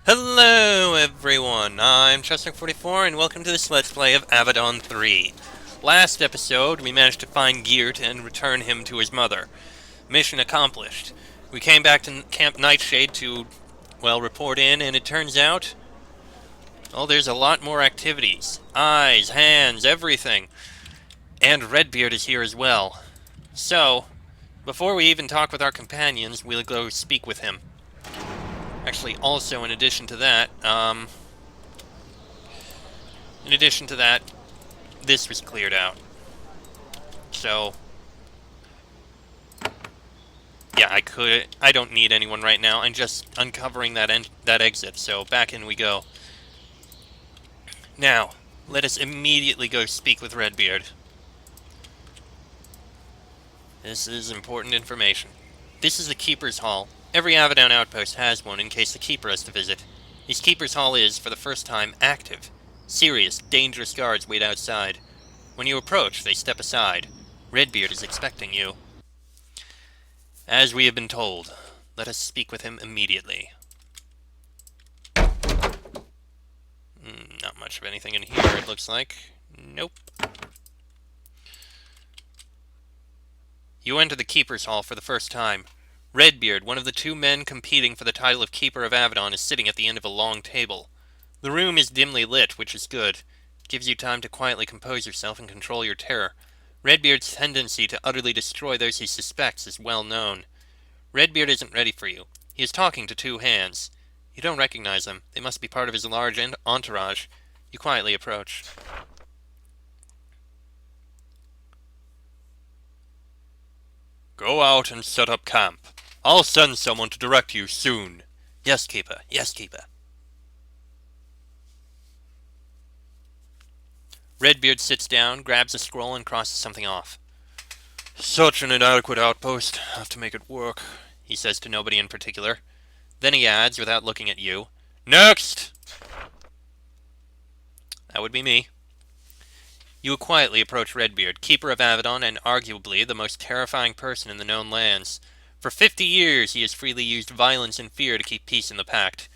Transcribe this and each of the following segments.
Hello everyone, I'm Chestnut44 and welcome to this Let's Play of Avadon 3. Last episode, we managed to find Geert and return him to his mother. Mission accomplished. We came back to Camp Nightshade to, well, report in, and it turns out, well, there's a lot more activities. Eyes, hands, everything. And Redbeard is here as well. So, before we even talk with our companions, we'll go speak with him. Actually, also in addition to that, this was cleared out. So, yeah, I don't need anyone right now. I'm just uncovering that exit, so back in we go. Now, let us immediately go speak with Redbeard. This is important information. This is the Keeper's Hall. Every Avadon outpost has one in case the Keeper has to visit. This Keeper's Hall is, for the first time, active. Serious, dangerous guards wait outside. When you approach, they step aside. Redbeard is expecting you. As we have been told, let us speak with him immediately. Not much of anything in here, it looks like. Nope. You enter the Keeper's Hall for the first time. Redbeard, one of the two men competing for the title of Keeper of Avadon, is sitting at the end of a long table. The room is dimly lit, which is good. It gives you time to quietly compose yourself and control your terror. Redbeard's tendency to utterly destroy those he suspects is well known. Redbeard isn't ready for you. He is talking to two hands. You don't recognize them. They must be part of his large entourage. You quietly approach. Go out and set up camp. I'll send someone to direct you soon. Yes, Keeper. Yes, Keeper. Redbeard sits down, grabs a scroll, and crosses something off. Such an inadequate outpost. Have to make it work, he says to nobody in particular. Then he adds, without looking at you, Next! That would be me. You quietly approach Redbeard, Keeper of Avadon and arguably the most terrifying person in the known lands. For 50 years he has freely used violence and fear to keep peace in the Pact.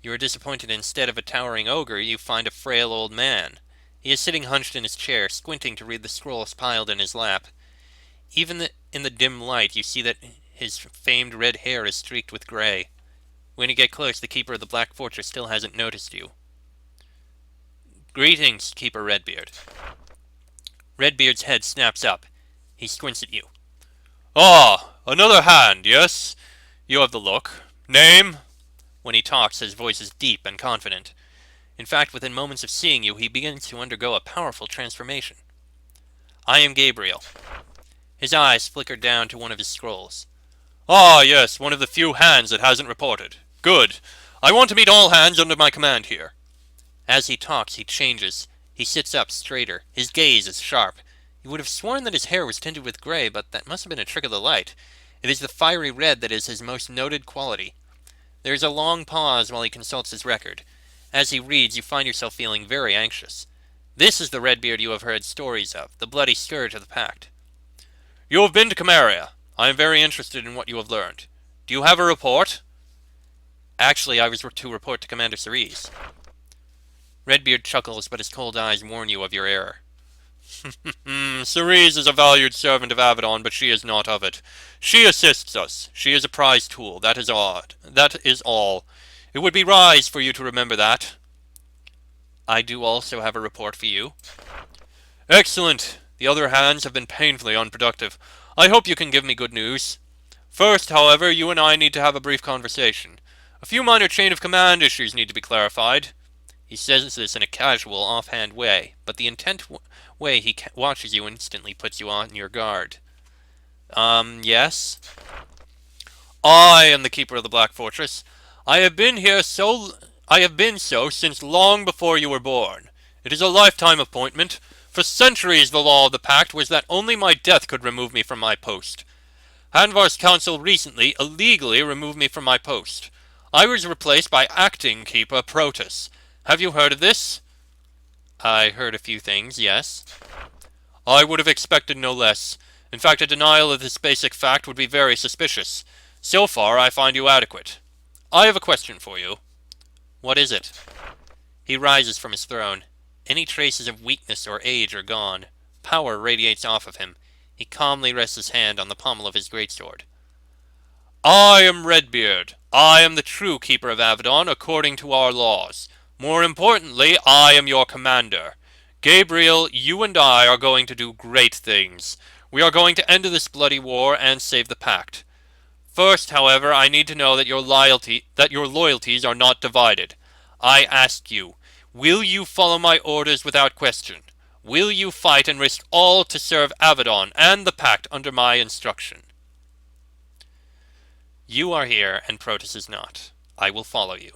You are disappointed instead of a towering ogre, you find a frail old man. He is sitting hunched in his chair, squinting to read the scrolls piled in his lap. Even in the dim light, you see that his famed red hair is streaked with gray. When you get close, the Keeper of the Black Fortress still hasn't noticed you. Greetings, Keeper Redbeard. Redbeard's head snaps up. He squints at you. Ah, another hand, yes? You have the look. Name? When he talks, his voice is deep and confident. In fact, within moments of seeing you, he begins to undergo a powerful transformation. I am Gabriel. His eyes flicker down to one of his scrolls. Ah, yes, one of the few hands that hasn't reported. Good. I want to meet all hands under my command here. As he talks, he changes. He sits up straighter. His gaze is sharp. You would have sworn that his hair was tinted with gray, but that must have been a trick of the light. It is the fiery red that is his most noted quality. There is a long pause while he consults his record. As he reads, you find yourself feeling very anxious. This is the Redbeard you have heard stories of, the bloody scourge of the Pact. You have been to Camaria. I am very interested in what you have learned. Do you have a report? Actually, I was to report to Commander Cerise. Redbeard chuckles, but his cold eyes warn you of your error. Cerise is a valued servant of Avadon, but she is not of it. She assists us. She is a prize tool. That is odd. That is all. It would be wise for you to remember that. I do also have a report for you. Excellent. The other hands have been painfully unproductive. I hope you can give me good news. First, however, you and I need to have a brief conversation. A few minor chain of command issues need to be clarified. He says this in a casual, offhand way, but the intent way he watches you instantly puts you on your guard. Yes? I am the Keeper of the Black Fortress. I have been so since long before you were born. It is a lifetime appointment. For centuries the law of the Pact was that only my death could remove me from my post. Hanvar's council recently, illegally, removed me from my post. I was replaced by acting Keeper Protus. Have you heard of this? I heard a few things, yes. I would have expected no less. In fact, a denial of this basic fact would be very suspicious. So far, I find you adequate. I have a question for you. What is it? He rises from his throne. Any traces of weakness or age are gone. Power radiates off of him. He calmly rests his hand on the pommel of his greatsword. I am Redbeard. I am the true keeper of Avadon according to our laws. More importantly, I am your commander. Gabriel, you and I are going to do great things. We are going to end this bloody war and save the Pact. First, however, I need to know that your loyalties are not divided. I ask you, will you follow my orders without question? Will you fight and risk all to serve Avadon and the Pact under my instruction? You are here, and Protus is not. I will follow you.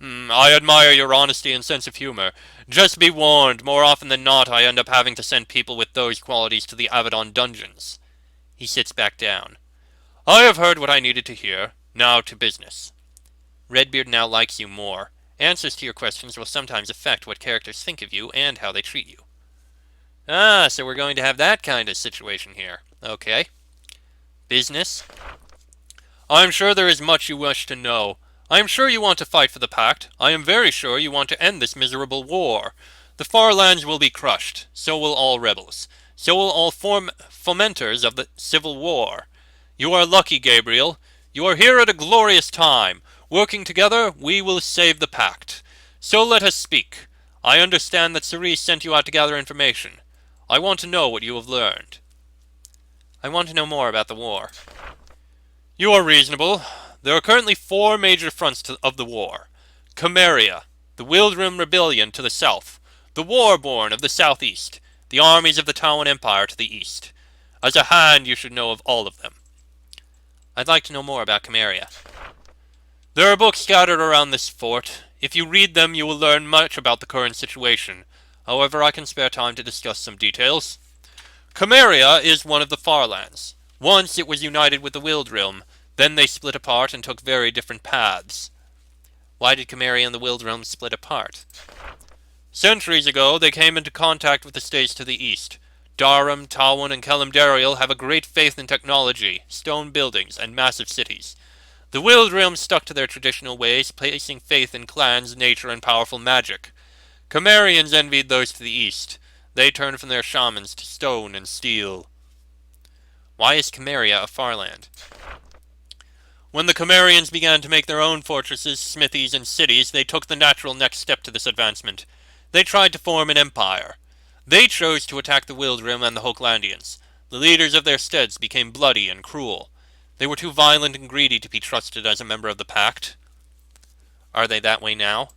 I admire your honesty and sense of humor. Just be warned, more often than not I end up having to send people with those qualities to the Avadon dungeons. He sits back down. I have heard what I needed to hear. Now to business. Redbeard now likes you more. Answers to your questions will sometimes affect what characters think of you and how they treat you. Ah, so we're going to have that kind of situation here. Okay. Business? I am sure there is much you wish to know. I am sure you want to fight for the Pact. I am very sure you want to end this miserable war. The far lands will be crushed. So will all rebels. So will all fomenters of the civil war. You are lucky, Gabriel. You are here at a glorious time. Working together, we will save the Pact. So let us speak. I understand that Cerise sent you out to gather information. I want to know what you have learned. I want to know more about the war. You are reasonable. There are currently 4 major fronts of the war. Cameria, the Wildrim Rebellion to the south, the Warborn of the southeast, the armies of the Tawan Empire to the east. As a hand, you should know of all of them. I'd like to know more about Cameria. There are books scattered around this fort. If you read them, you will learn much about the current situation. However, I can spare time to discuss some details. Cameria is one of the Farlands. Once it was united with the Wildrealm, then they split apart and took very different paths. Why did Cameria and the Wildrealm split apart? Centuries ago, they came into contact with the states to the east. Darum, Tawan, and Kalimdariel have a great faith in technology, stone buildings, and massive cities. The Wildrealm stuck to their traditional ways, placing faith in clans, nature, and powerful magic. Camarians envied those to the east. They turned from their shamans to stone and steel. Why is Cameria a Farland? When the Camarians began to make their own fortresses, smithies, and cities, they took the natural next step to this advancement. They tried to form an empire. They chose to attack the Wildrim and the Hochlandians. The leaders of their steads became bloody and cruel. They were too violent and greedy to be trusted as a member of the Pact. Are they that way now?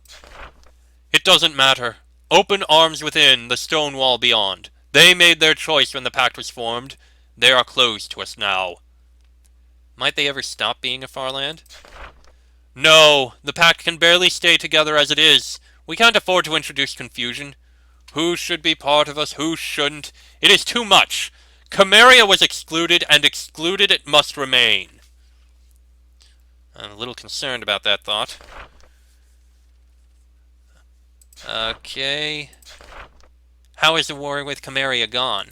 It doesn't matter. Open arms within, the stone wall beyond. They made their choice when the Pact was formed. They are closed to us now. Might they ever stop being a Farland? No, the Pact can barely stay together as it is. We can't afford to introduce confusion. Who should be part of us, who shouldn't? It is too much. Cameria was excluded, and excluded it must remain. I'm a little concerned about that thought. Okay. How is the war with Cameria gone?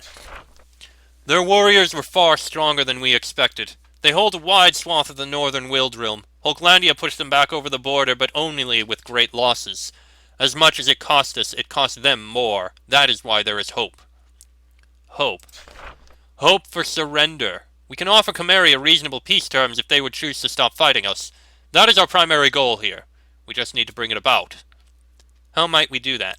Their warriors were far stronger than we expected. They hold a wide swath of the northern Wildrealm. Hochlandia pushed them back over the border, but only with great losses. As much as it cost us, it cost them more. That is why there is hope. Hope. Hope for surrender. We can offer Cameria reasonable peace terms if they would choose to stop fighting us. That is our primary goal here. We just need to bring it about. How might we do that?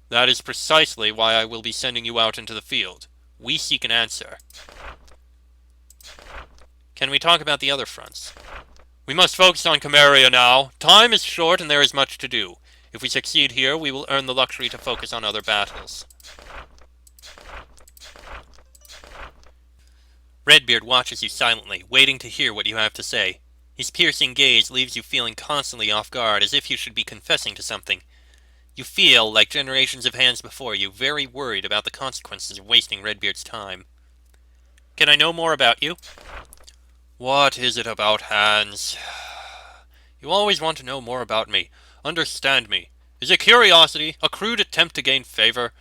That is precisely why I will be sending you out into the field. We seek an answer. Can we talk about the other fronts? We must focus on Cameria now. Time is short and there is much to do. If we succeed here, we will earn the luxury to focus on other battles. Redbeard watches you silently, waiting to hear what you have to say. His piercing gaze leaves you feeling constantly off guard, as if you should be confessing to something. You feel, like generations of hands before you, very worried about the consequences of wasting Redbeard's time. Can I know more about you? What is it about hands? You always want to know more about me. Understand me. Is it curiosity, a crude attempt to gain favor?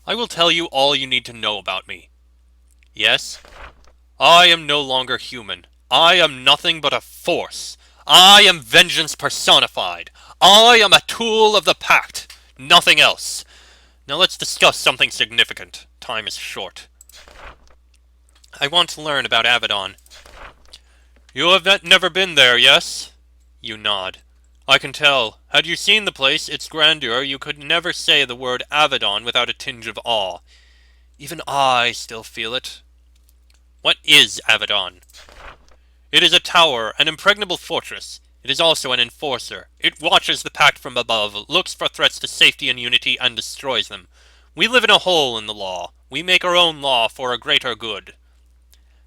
I will tell you all you need to know about me. Yes? I am no longer human. I am nothing but a force. I am vengeance personified. I am a tool of the Pact. Nothing else. Now let's discuss something significant. Time is short. I want to learn about Avadon. You have never been there, yes? You nod. I can tell. Had you seen the place, its grandeur, you could never say the word Avadon without a tinge of awe. Even I still feel it. What is Avadon? It is a tower, an impregnable fortress. It is also an enforcer. It watches the Pact from above, looks for threats to safety and unity, and destroys them. We live in a hole in the law. We make our own law for a greater good.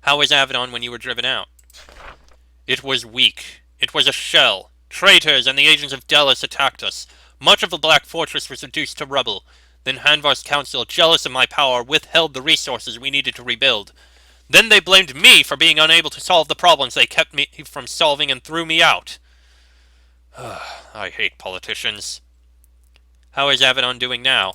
How was Avadon when you were driven out? It was weak. It was a shell. Traitors and the agents of Delos attacked us. Much of the Black Fortress was reduced to rubble. Then Hanvar's council, jealous of my power, withheld the resources we needed to rebuild. Then they blamed me for being unable to solve the problems they kept me from solving and threw me out. I hate politicians. How is Avadon doing now?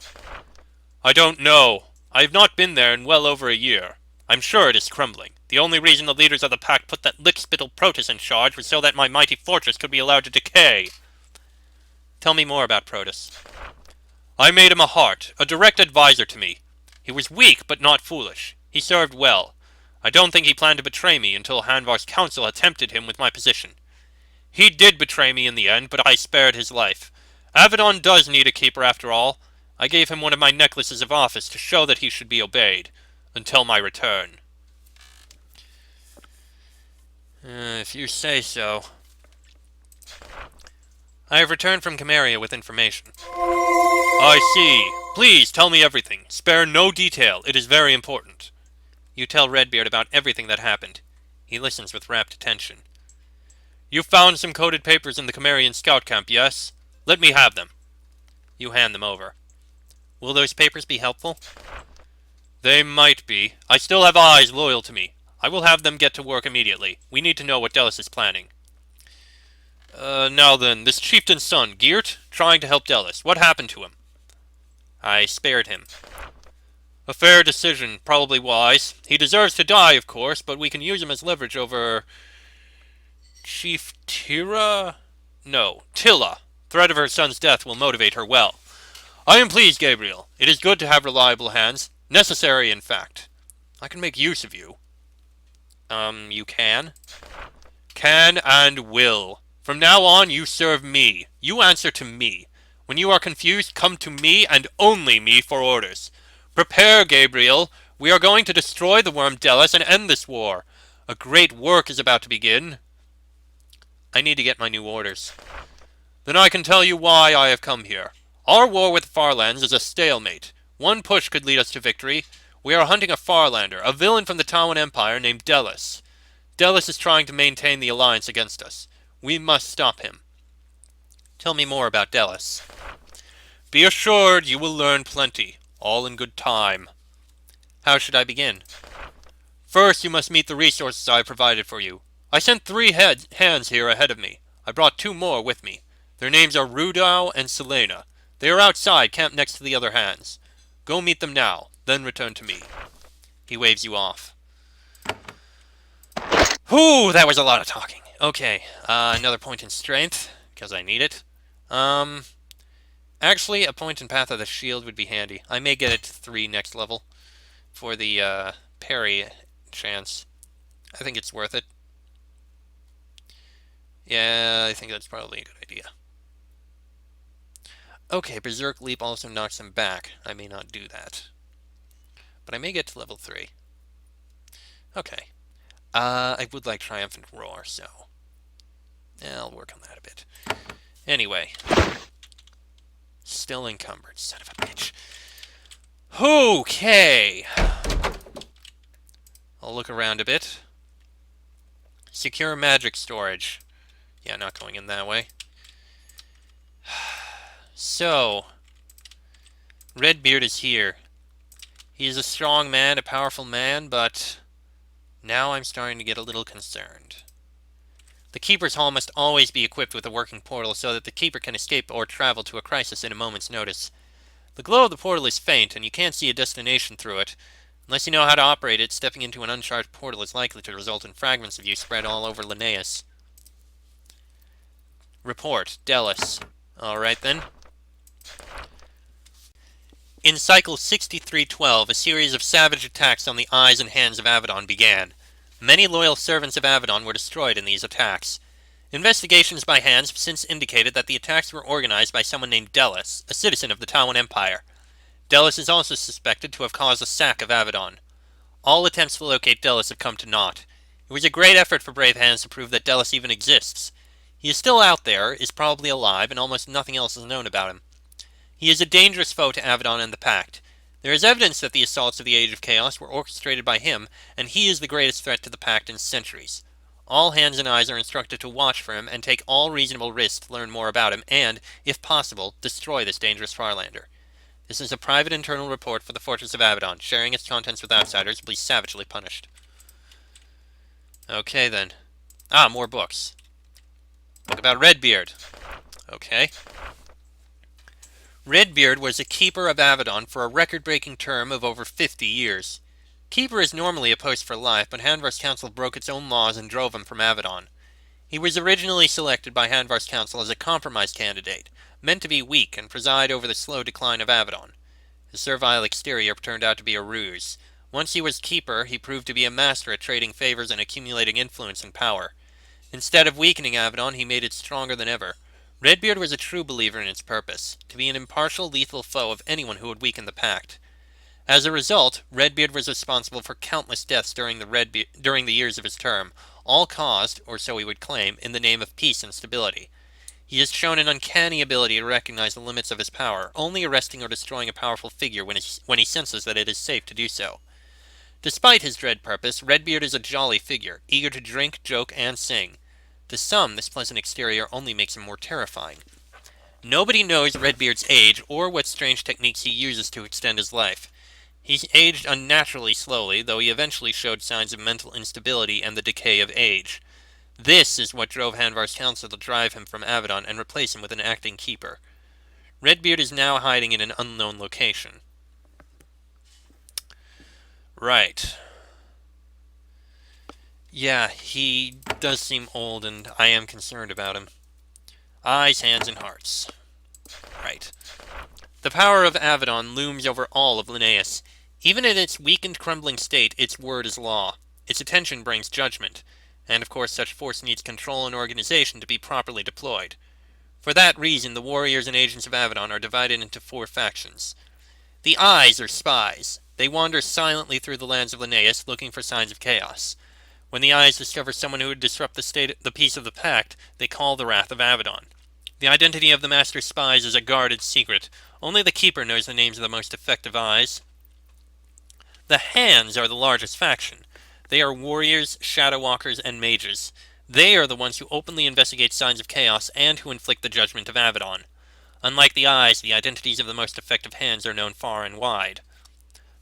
I don't know. I have not been there in well over a year. I'm sure it is crumbling. The only reason the leaders of the Pact put that lick-spittle Protus in charge was so that my mighty fortress could be allowed to decay. Tell me more about Protus. I made him a heart, a direct advisor to me. He was weak, but not foolish. He served well. I don't think he planned to betray me until Hanvar's council had tempted him with my position. He did betray me in the end, but I spared his life. Avadon does need a keeper after all. I gave him one of my necklaces of office to show that he should be obeyed. Until my return. If you say so. I have returned from Camarilla with information. I see. Please, tell me everything. Spare no detail. It is very important. You tell Redbeard about everything that happened. He listens with rapt attention. You found some coded papers in the Camarian scout camp, yes? Let me have them. You hand them over. Will those papers be helpful? They might be. I still have eyes loyal to me. I will have them get to work immediately. We need to know what Delos is planning. Now then, this chieftain's son, Geert, trying to help Delos. What happened to him? I spared him. A fair decision, probably wise. He deserves to die, of course, but we can use him as leverage over... Chief Tira? No, Tilla. Threat of her son's death will motivate her well. I am pleased, Gabriel. It is good to have reliable hands. Necessary, in fact. I can make use of you. You can? Can and will. From now on, you serve me. You answer to me. When you are confused, come to me and only me for orders. Prepare, Gabriel. We are going to destroy the worm Delos and end this war. A great work is about to begin. I need to get my new orders. Then I can tell you why I have come here. Our war with the Farlands is a stalemate. One push could lead us to victory. We are hunting a Farlander, a villain from the Tawan Empire named Delos. Delos is trying to maintain the alliance against us. We must stop him. Tell me more about Delos. Be assured you will learn plenty, all in good time. How should I begin? First, you must meet the resources I have provided for you. I sent 3 hands here ahead of me. I brought 2 more with me. Their names are Rudau and Selena. They are outside, camped next to the other hands. Go meet them now, then return to me. He waves you off. Whew, that was a lot of talking. Okay, another point in strength, because I need it. Actually, a point in Path of the Shield would be handy. I may get it to 3 next level for the parry chance. I think it's worth it. Yeah, I think that's probably a good idea. Okay, Berserk Leap also knocks him back. I may not do that. But I may get to level 3. Okay. I would like Triumphant Roar, so... I'll work on that a bit. Anyway. Still encumbered, son of a bitch. Okay. I'll look around a bit. Secure magic storage. Yeah, not going in that way. So, Redbeard is here. He is a strong man, a powerful man, but now I'm starting to get a little concerned. The Keeper's Hall must always be equipped with a working portal so that the Keeper can escape or travel to a crisis in a moment's notice. The glow of the portal is faint, and you can't see a destination through it. Unless you know how to operate it, stepping into an uncharted portal is likely to result in fragments of you spread all over Linnaeus. Report, Delis. Alright then. In Cycle 6312, a series of savage attacks on the eyes and hands of Avadon began. Many loyal servants of Avadon were destroyed in these attacks. Investigations by hands have since indicated that the attacks were organized by someone named Delis, a citizen of the Tawan Empire. Delis is also suspected to have caused a sack of Avadon. All attempts to locate Delis have come to naught. It was a great effort for brave hands to prove that Delis even exists. He is still out there, is probably alive, and almost nothing else is known about him. He is a dangerous foe to Avadon and the Pact. There is evidence that the assaults of the Age of Chaos were orchestrated by him, and he is the greatest threat to the Pact in centuries. All hands and eyes are instructed to watch for him and take all reasonable risks to learn more about him and, if possible, destroy this dangerous Farlander. This is a private internal report for the Fortress of Avadon. Sharing its contents with outsiders will be savagely punished. Okay then. More books. Book about Redbeard. Okay. Redbeard was a keeper of Avadon for a record-breaking term of over 50 years. Keeper is normally a post for life, but Hanvar's council broke its own laws and drove him from Avadon. He was originally selected by Hanvar's council as a compromise candidate, meant to be weak and preside over the slow decline of Avadon. His servile exterior turned out to be a ruse. Once he was keeper, he proved to be a master at trading favors and accumulating influence and power. Instead of weakening Avadon, he made it stronger than ever. Redbeard was a true believer in its purpose, to be an impartial, lethal foe of anyone who would weaken the Pact. As a result, Redbeard was responsible for countless deaths during the years of his term, all caused, or so he would claim, in the name of peace and stability. He has shown an uncanny ability to recognize the limits of his power, only arresting or destroying a powerful figure when he senses that it is safe to do so. Despite his dread purpose, Redbeard is a jolly figure, eager to drink, joke, and sing. To some, this pleasant exterior only makes him more terrifying. Nobody knows Redbeard's age or what strange techniques he uses to extend his life. He aged unnaturally slowly, though he eventually showed signs of mental instability and the decay of age. This is what drove Hanvar's council to drive him from Avadon and replace him with an acting keeper. Redbeard is now hiding in an unknown location. Right. Yeah, he does seem old, and I am concerned about him. Eyes, hands, and hearts. Right. The power of Avadon looms over all of Linnaeus. Even in its weakened, crumbling state, its word is law. Its attention brings judgment. And of course such force needs control and organization to be properly deployed. For that reason, the warriors and agents of Avadon are divided into 4 factions. The Eyes are spies. They wander silently through the lands of Linnaeus, looking for signs of chaos. When the Eyes discover someone who would disrupt the peace of the Pact, they call the wrath of Avadon. The identity of the Master Spies is a guarded secret. Only the Keeper knows the names of the most effective Eyes. The Hands are the largest faction. They are warriors, shadow walkers, and mages. They are the ones who openly investigate signs of chaos and who inflict the judgment of Avadon. Unlike the Eyes, the identities of the most effective Hands are known far and wide.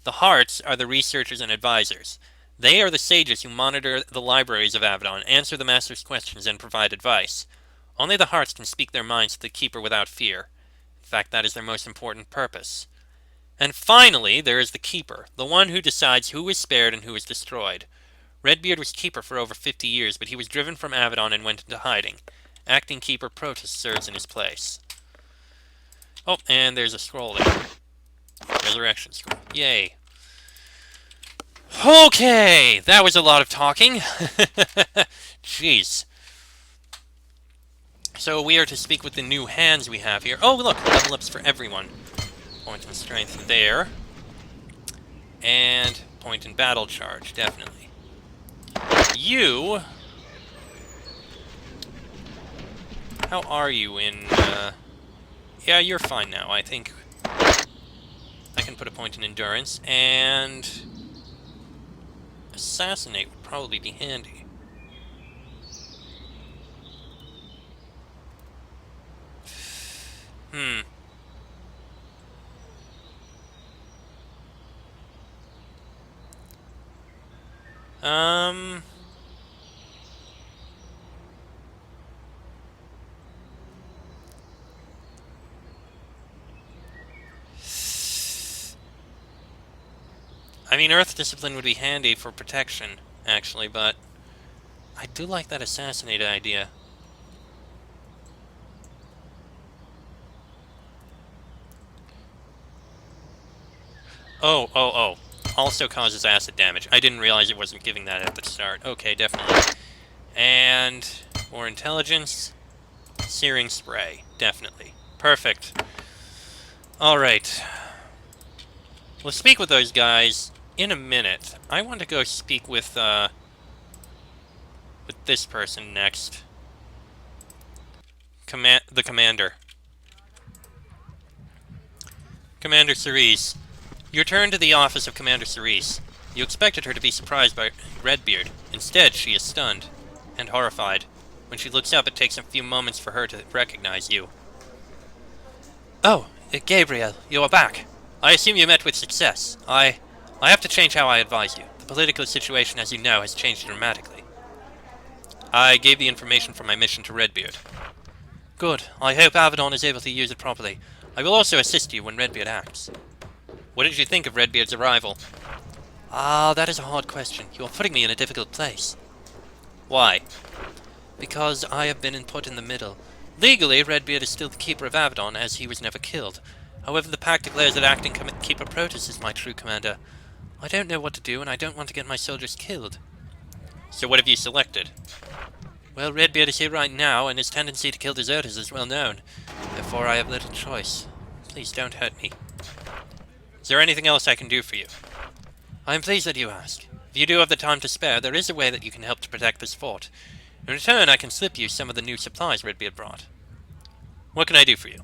The Hearts are the researchers and advisors. They are the sages who monitor the libraries of Avadon, answer the Master's questions, and provide advice. Only the Hearts can speak their minds to the Keeper without fear. In fact, that is their most important purpose. And finally, there is the Keeper, the one who decides who is spared and who is destroyed. Redbeard was Keeper for over 50 years, but he was driven from Avadon and went into hiding. Acting Keeper Protus serves in his place. Oh, and there's a scroll there. Resurrection scroll. Yay. Okay, that was a lot of talking. Jeez. So we are to speak with the new hands we have here. Oh, look, level ups for everyone. Point in strength there. And point in battle charge, definitely. You... How are you in, Yeah, you're fine now, I think. I can put a point in endurance, and... Assassinate would probably be handy. I mean, Earth Discipline would be handy for protection, actually, but I do like that assassinate idea. Oh. Also causes acid damage. I didn't realize it wasn't giving that at the start. Okay, definitely. And more intelligence. Searing spray. Definitely. Perfect. Alright. We'll speak with those guys in a minute. I want to go speak with this person next. The commander. Commander Cerise. You return to the office of Commander Cerise. You expected her to be surprised by Redbeard. Instead, she is stunned and horrified. When she looks up, it takes a few moments for her to recognize you. Oh, Gabriel, you are back. I assume you met with success. I have to change how I advise you. The political situation, as you know, has changed dramatically. I gave the information from my mission to Redbeard. Good. I hope Avadon is able to use it properly. I will also assist you when Redbeard acts. What did you think of Redbeard's arrival? Ah, that is a hard question. You are putting me in a difficult place. Why? Because I have been put in the middle. Legally, Redbeard is still the keeper of Avadon, as he was never killed. However, the Pact declares that acting Keeper Protus is my true commander. I don't know what to do, and I don't want to get my soldiers killed. So what have you selected? Well, Redbeard is here right now, and his tendency to kill deserters is well known. Therefore, I have little choice. Please don't hurt me. Is there anything else I can do for you? I am pleased that you ask. If you do have the time to spare, there is a way that you can help to protect this fort. In return, I can slip you some of the new supplies Redbeard brought. What can I do for you?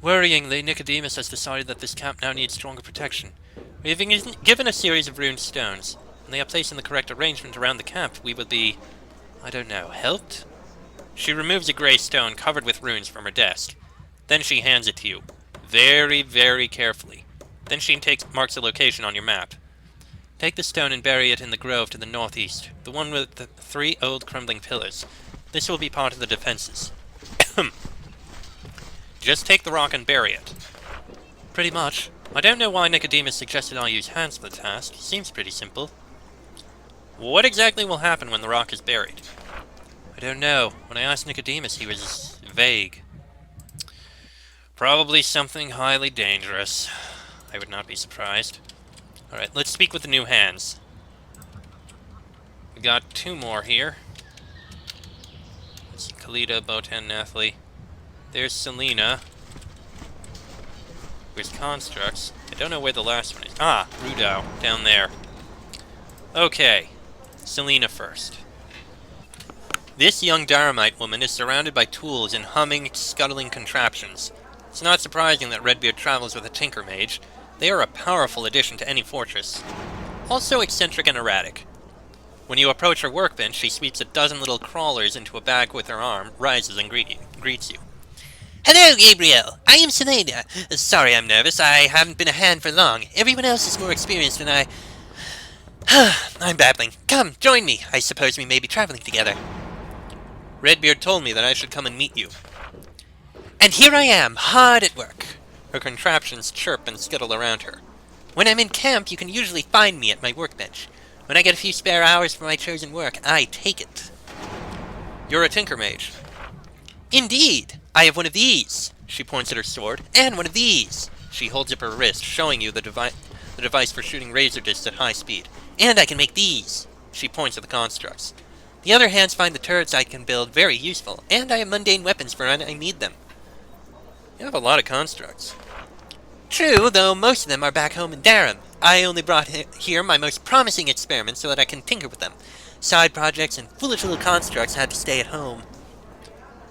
Worryingly, Nicodemus has decided that this camp now needs stronger protection. We have been given a series of rune stones. When they are placed in the correct arrangement around the camp, we will be, I don't know, helped? She removes a grey stone covered with runes from her desk. Then she hands it to you. Very, very carefully. Then she marks a location on your map. Take the stone and bury it in the grove to the northeast, the one with the 3 old crumbling pillars. This will be part of the defenses. Just take the rock and bury it. Pretty much. I don't know why Nicodemus suggested I use hands for the task. Seems pretty simple. What exactly will happen when the rock is buried? I don't know. When I asked Nicodemus, he was vague. Probably something highly dangerous. I would not be surprised. Alright, let's speak with the new hands. We got 2 more here. Let's see, Kalita, Botan, Nathalie. There's Selena. Where's Constructs? I don't know where the last one is. Ah, Rudo, down there. Okay, Selena first. This young Daramite woman is surrounded by tools and humming, scuttling contraptions. It's not surprising that Redbeard travels with a Tinker Mage. They are a powerful addition to any fortress. Also eccentric and erratic. When you approach her workbench, she sweeps a dozen little crawlers into a bag with her arm, rises and greets you. Hello, Gabriel! I am Selena. Sorry I'm nervous. I haven't been a hand for long. Everyone else is more experienced than I... I'm babbling. Come, join me. I suppose we may be traveling together. Redbeard told me that I should come and meet you. And here I am, hard at work. Her contraptions chirp and scuttle around her. When I'm in camp, you can usually find me at my workbench. When I get a few spare hours for my chosen work, I take it. You're a Tinker Mage. Indeed. I have one of these. She points at her sword. And one of these. She holds up her wrist, showing you the device for shooting razor discs at high speed. And I can make these. She points at the constructs. The other hands find the turrets I can build very useful, and I have mundane weapons for when I need them. You have a lot of constructs. True, though most of them are back home in Durham. I only brought here my most promising experiments so that I can tinker with them. Side projects and foolish little constructs had to stay at home.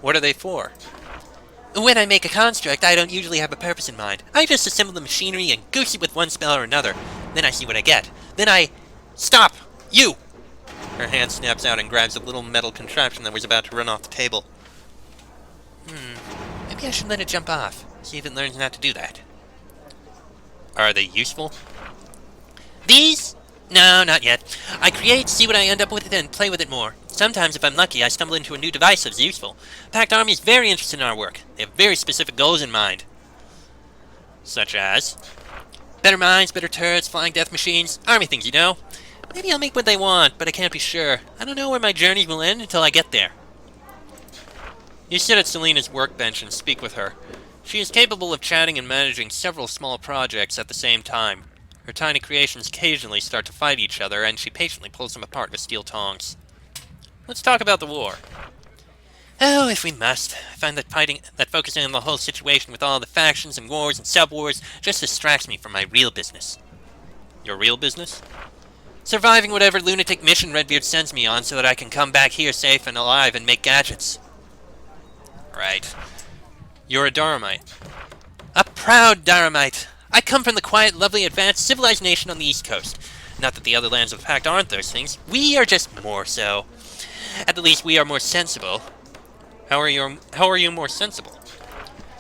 What are they for? When I make a construct, I don't usually have a purpose in mind. I just assemble the machinery and goose it with one spell or another. Then I see what I get. Then I... Stop! You! Her hand snaps out and grabs a little metal contraption that was about to run off the table. Maybe I should let it jump off. See if it learns not to do that. Are they useful? These? No, not yet. I create, see what I end up with, and play with it more. Sometimes, if I'm lucky, I stumble into a new device that's useful. Pact Army is very interested in our work. They have very specific goals in mind. Such as? Better mines, better turrets, flying death machines, army things, you know? Maybe I'll make what they want, but I can't be sure. I don't know where my journeys will end until I get there. You sit at Selena's workbench and speak with her. She is capable of chatting and managing several small projects at the same time. Her tiny creations occasionally start to fight each other, and she patiently pulls them apart with steel tongs. Let's talk about the war. Oh, if we must. I find that focusing on the whole situation with all the factions and wars and sub-wars just distracts me from my real business. Your real business? Surviving whatever lunatic mission Redbeard sends me on so that I can come back here safe and alive and make gadgets. Right. You're a Daramite. A proud Daramite. I come from the quiet, lovely, advanced, civilized nation on the East Coast. Not that the other lands of the Pact aren't those things. We are just more so. At the least, we are more sensible. How are you more sensible?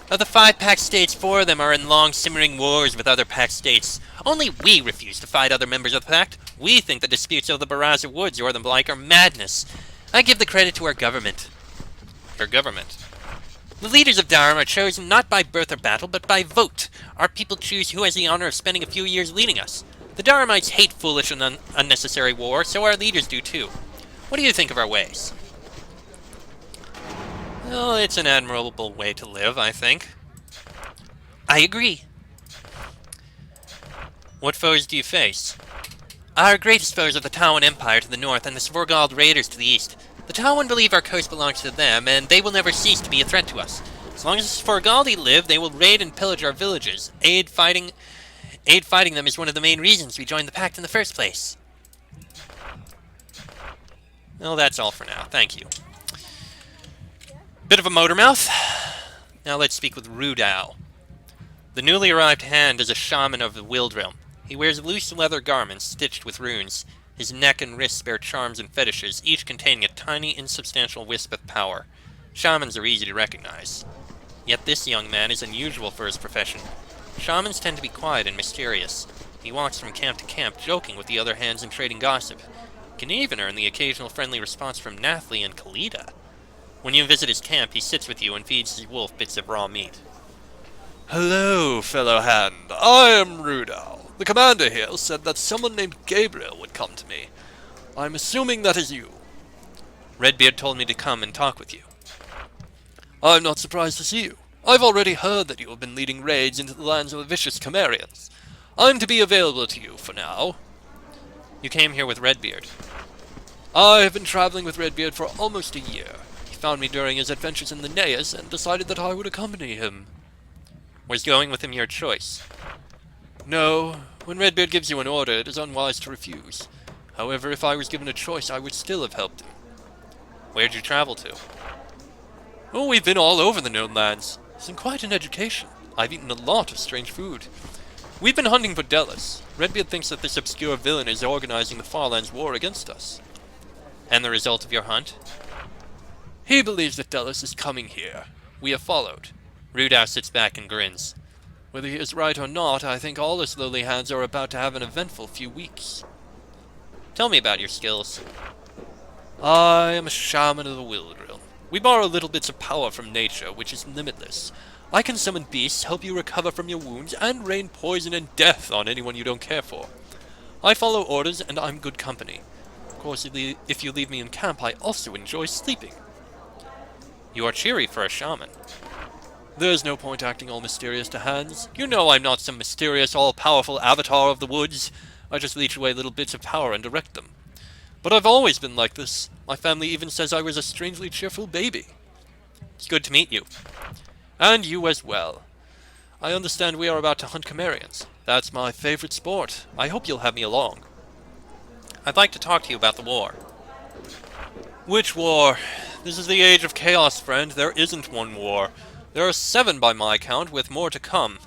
Of the 5 Pact states, 4 of them are in long, simmering wars with other Pact states. Only we refuse to fight other members of the Pact. We think the disputes over the Baraza Woods or the like are madness. I give the credit to our government. Our government? The leaders of Dharam are chosen not by birth or battle, but by vote. Our people choose who has the honor of spending a few years leading us. The Dharamites hate foolish and unnecessary war, so our leaders do too. What do you think of our ways? Well, it's an admirable way to live, I think. I agree. What foes do you face? Our greatest foes are the Tawan Empire to the north and the Svorgald Raiders to the east. The Tawan believe our coast belongs to them, and they will never cease to be a threat to us. As long as the Svorgaldi live, they will raid and pillage our villages. Aid fighting them is one of the main reasons we joined the Pact in the first place. Well, that's all for now. Thank you. Bit of a motor mouth. Now let's speak with Rudao. The newly arrived hand is a shaman of the Wild Realm. He wears loose leather garments stitched with runes. His neck and wrists bear charms and fetishes, each containing a tiny, insubstantial wisp of power. Shamans are easy to recognize. Yet this young man is unusual for his profession. Shamans tend to be quiet and mysterious. He walks from camp to camp, joking with the other hands and trading gossip. He can even earn the occasional friendly response from Nathli and Kalida. When you visit his camp, he sits with you and feeds his wolf bits of raw meat. Hello, fellow hand. I am Rudal. The commander here said that someone named Gabriel would come to me. I'm assuming that is you. Redbeard told me to come and talk with you. I'm not surprised to see you. I've already heard that you have been leading raids into the lands of the vicious Cimmerians. I'm to be available to you for now. You came here with Redbeard. I have been traveling with Redbeard for almost a year. He found me during his adventures in the Neas and decided that I would accompany him. Was going with him your choice? No. When Redbeard gives you an order, it is unwise to refuse. However, if I was given a choice, I would still have helped him. Where'd you travel to? Oh, we've been all over the known lands. It's been quite an education. I've eaten a lot of strange food. We've been hunting for Delos. Redbeard thinks that this obscure villain is organizing the Farlands war against us. And the result of your hunt? He believes that Delos is coming here. We have followed. Rudau sits back and grins. Whether he is right or not, I think all us lowly hands are about to have an eventful few weeks. Tell me about your skills. I am a shaman of the Wild Realm. We borrow little bits of power from nature, which is limitless. I can summon beasts, help you recover from your wounds, and rain poison and death on anyone you don't care for. I follow orders, and I'm good company. Of course, if you leave me in camp, I also enjoy sleeping. You are cheery for a shaman. There's no point acting all mysterious to hands. You know I'm not some mysterious, all-powerful avatar of the woods. I just leech away little bits of power and direct them. But I've always been like this. My family even says I was a strangely cheerful baby. It's good to meet you. And you as well. I understand we are about to hunt Cimmerians. That's my favorite sport. I hope you'll have me along. I'd like to talk to you about the war. Which war? This is the age of chaos, friend. There isn't one war. There are 7 by my count, with more to come.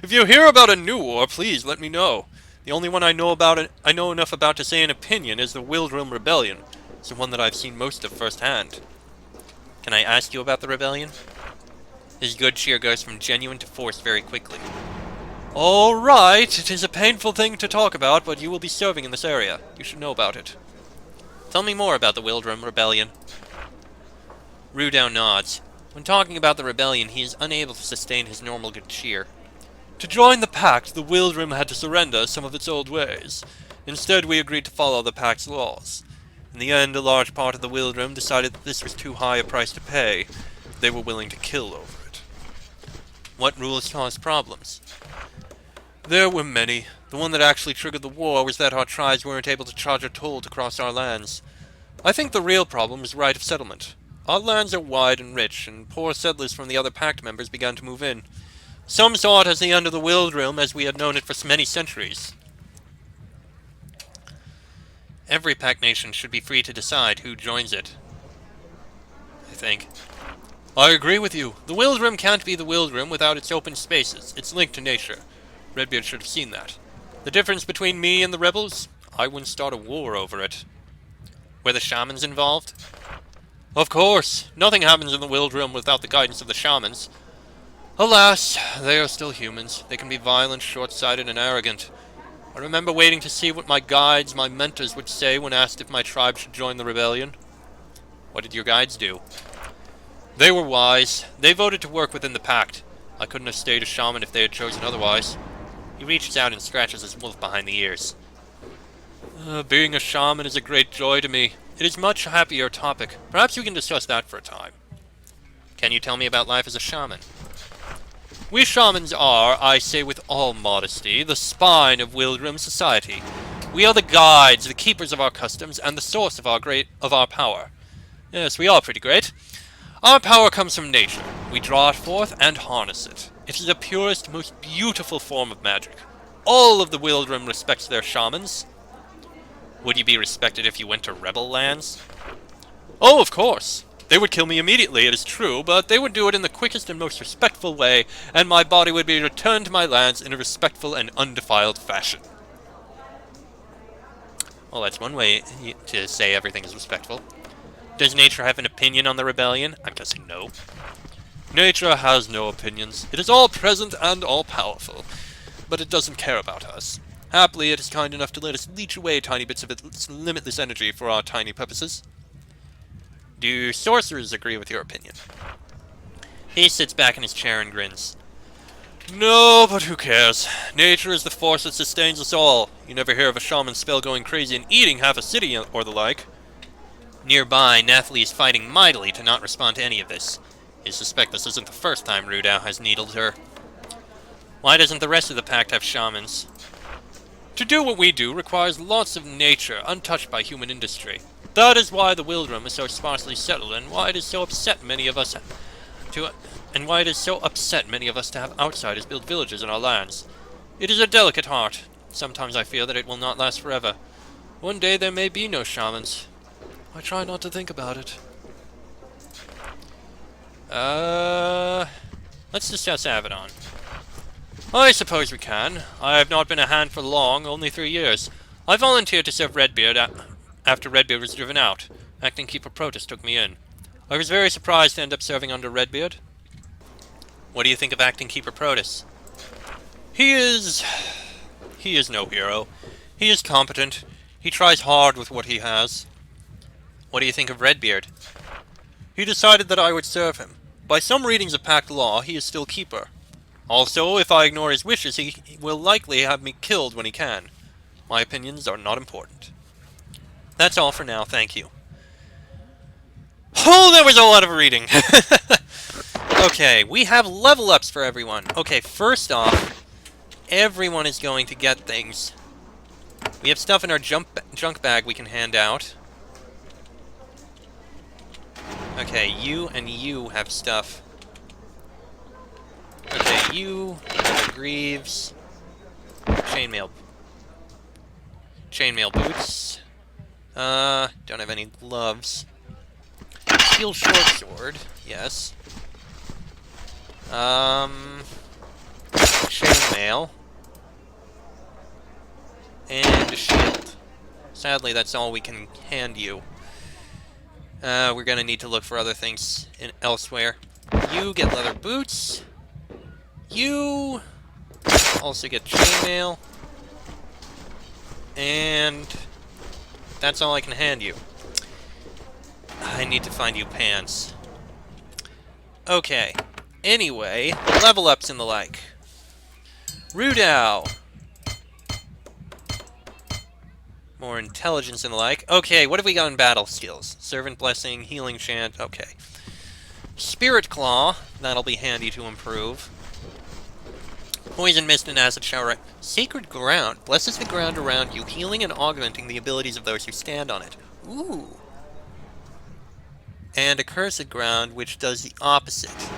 If you hear about a new war, please let me know. The only one I know enough about to say an opinion is the Wildrum Rebellion. It's the one that I've seen most of firsthand. Can I ask you about the rebellion? His good cheer goes from genuine to forced very quickly. All right, it is a painful thing to talk about, but you will be serving in this area. You should know about it. Tell me more about the Wildrum Rebellion. Rudau nods. When talking about the rebellion, he is unable to sustain his normal good cheer. To join the Pact, the Wildrum had to surrender some of its old ways. Instead, we agreed to follow the Pact's laws. In the end, a large part of the Wildrum decided that this was too high a price to pay. They were willing to kill over it. What rules caused problems? There were many. The one that actually triggered the war was that our tribes weren't able to charge a toll to cross our lands. I think the real problem is right of settlement. Our lands are wide and rich, and poor settlers from the other pact members began to move in. Some saw it as the end of the Wild Realm as we had known it for many centuries. Every pact nation should be free to decide who joins it, I think. I agree with you. The Wild Rim can't be the Wild Rim without its open spaces. It's linked to nature. Redbeard should have seen that. The difference between me and the rebels? I wouldn't start a war over it. Were the shamans involved? Of course. Nothing happens in the Wild Rim without the guidance of the shamans. Alas, they are still humans. They can be violent, short-sighted, and arrogant. I remember waiting to see what my guides, my mentors, would say when asked if my tribe should join the rebellion. What did your guides do? They were wise. They voted to work within the pact. I couldn't have stayed a shaman if they had chosen otherwise. He reaches out and scratches his wolf behind the ears. Being a shaman is a great joy to me. It is a much happier topic. Perhaps we can discuss that for a time. Can you tell me about life as a shaman? We shamans are, I say with all modesty, the spine of Wildrim society. We are the guides, the keepers of our customs, and the source of our power. Yes, we are pretty great. Our power comes from nature. We draw it forth and harness it. It is the purest, most beautiful form of magic. All of the Wildrim respects their shamans. Would you be respected if you went to rebel lands? Oh, of course. They would kill me immediately, it is true, but they would do it in the quickest and most respectful way, and my body would be returned to my lands in a respectful and undefiled fashion. Well, that's one way to say everything is respectful. Does nature have an opinion on the rebellion? I'm guessing no. Nature has no opinions. It is all present and all powerful, but it doesn't care about us. Happily, it is kind enough to let us leech away tiny bits of its limitless energy for our tiny purposes. Do sorcerers agree with your opinion? He sits back in his chair and grins. No, but who cares? Nature is the force that sustains us all. You never hear of a shaman spell going crazy and eating half a city or the like. Nearby, Nathalie is fighting mightily to not respond to any of this. I suspect this isn't the first time Rudau has needled her. Why doesn't the rest of the pact have shamans? To do what we do requires lots of nature, untouched by human industry. That is why the Wildrim is so sparsely settled, and why it is so upset many of us to have outsiders build villages in our lands. It is a delicate art. Sometimes I fear that it will not last forever. One day there may be no shamans. I try not to think about it. Let's discuss Avadon. I suppose we can. I have not been a hand for long, only 3 years. I volunteered to serve Redbeard after Redbeard was driven out. Acting Keeper Protus took me in. I was very surprised to end up serving under Redbeard. What do you think of Acting Keeper Protus? He is no hero. He is competent. He tries hard with what he has. What do you think of Redbeard? He decided that I would serve him. By some readings of Pact law, he is still Keeper. Also, if I ignore his wishes, he will likely have me killed when he can. My opinions are not important. That's all for now, thank you. Oh, that was a lot of reading! Okay, we have level ups for everyone. Okay, first off, everyone is going to get things. We have stuff in our junk bag we can hand out. Okay, you and you have stuff. Okay, you, Greaves, chainmail boots. Don't have any gloves. Steel short sword, yes. Chainmail. And a shield. Sadly, that's all we can hand you. We're gonna need to look for other things elsewhere. You get leather boots. You also get chainmail. And that's all I can hand you. I need to find you pants. Okay. Anyway, level ups and the like. Rudau. More intelligence and the like. Okay, what have we got in battle skills? Servant Blessing, Healing Chant, okay. Spirit Claw, that'll be handy to improve. Poison Mist and Acid Shower. Sacred Ground blesses the ground around you, healing and augmenting the abilities of those who stand on it. Ooh. And Accursed Ground, which does the opposite.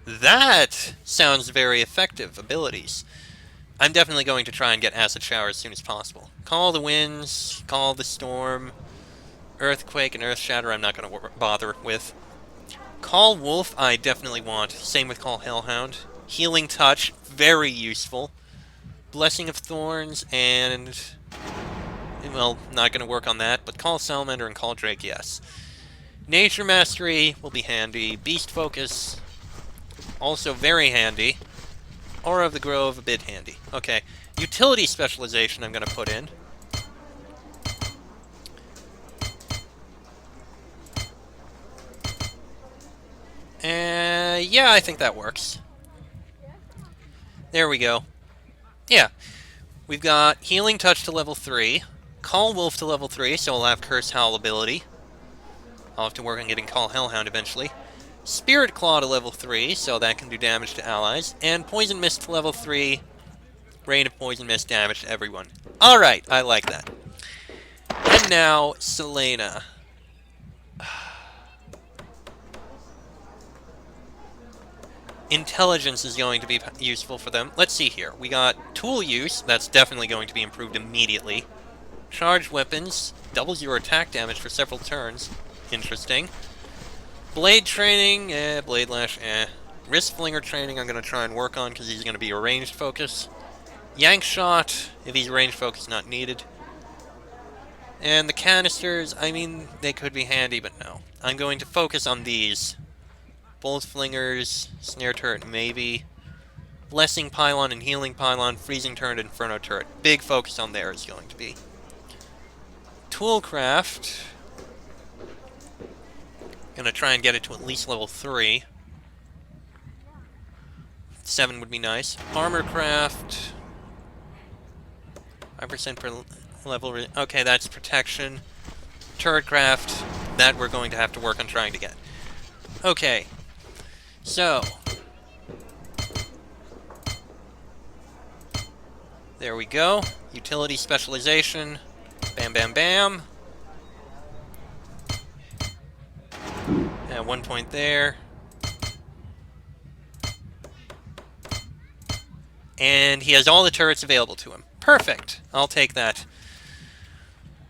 That sounds very effective abilities. I'm definitely going to try and get Acid Shower as soon as possible. Call the Winds, Call the Storm, Earthquake, and Earth Shatter I'm not going to bother with. Call Wolf I definitely want. Same with Call Hellhound. Healing Touch, very useful. Blessing of Thorns, and... well, not going to work on that, but Call Salamander and Call Drake, yes. Nature Mastery will be handy. Beast Focus, also very handy. Aura of the Grove, a bit handy. Okay, Utility Specialization I'm going to put in. Yeah, I think that works. There we go. Yeah. We've got Healing Touch to level 3. Call Wolf to level 3, so I'll have Curse Howl ability. I'll have to work on getting Call Hellhound eventually. Spirit Claw to level 3, so that can do damage to allies. And Poison Mist to level 3. Rain of Poison Mist damage to everyone. Alright, I like that. And now, Selena. Intelligence is going to be useful for them. Let's see here. We got Tool Use. That's definitely going to be improved immediately. Charged Weapons. Doubles your attack damage for several turns. Interesting. Blade Training. Blade Lash. Wrist Flinger Training I'm going to try and work on because he's going to be a ranged focus. Yank Shot. If he's ranged focus, not needed. And the canisters, I mean, they could be handy, but no. I'm going to focus on these. Bolt Flingers, Snare Turret, maybe. Blessing Pylon and Healing Pylon, Freezing Turret, Inferno Turret. Big focus on there is going to be. Toolcraft. Gonna try and get it to at least level 3. 7 would be nice. Armorcraft. 5% per level. Okay, that's protection. Turretcraft. That we're going to have to work on trying to get. Okay. So, there we go. Utility Specialization. Bam, bam, bam. And 1 point there. And he has all the turrets available to him. Perfect. I'll take that.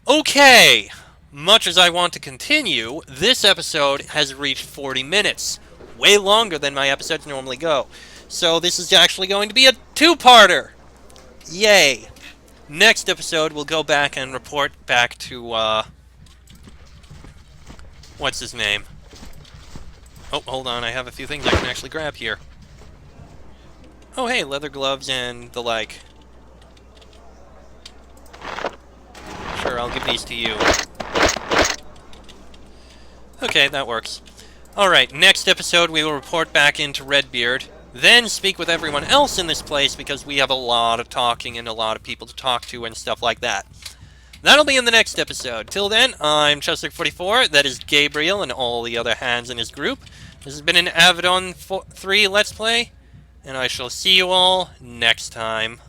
Okay. Much as I want to continue, this episode has reached 40 minutes. Way longer than my episodes normally go. So this is actually going to be a two-parter. Yay. Next episode, we'll go back and report back to, what's his name? Oh, hold on, I have a few things I can actually grab here. Oh, hey, leather gloves and the like. Sure, I'll give these to you. Okay, that works. Alright, next episode we will report back into Redbeard, then speak with everyone else in this place because we have a lot of talking and a lot of people to talk to and stuff like that. That'll be in the next episode. Till then, I'm Chester44, that is Gabriel and all the other hands in his group. This has been an Avadon 3 Let's Play, and I shall see you all next time.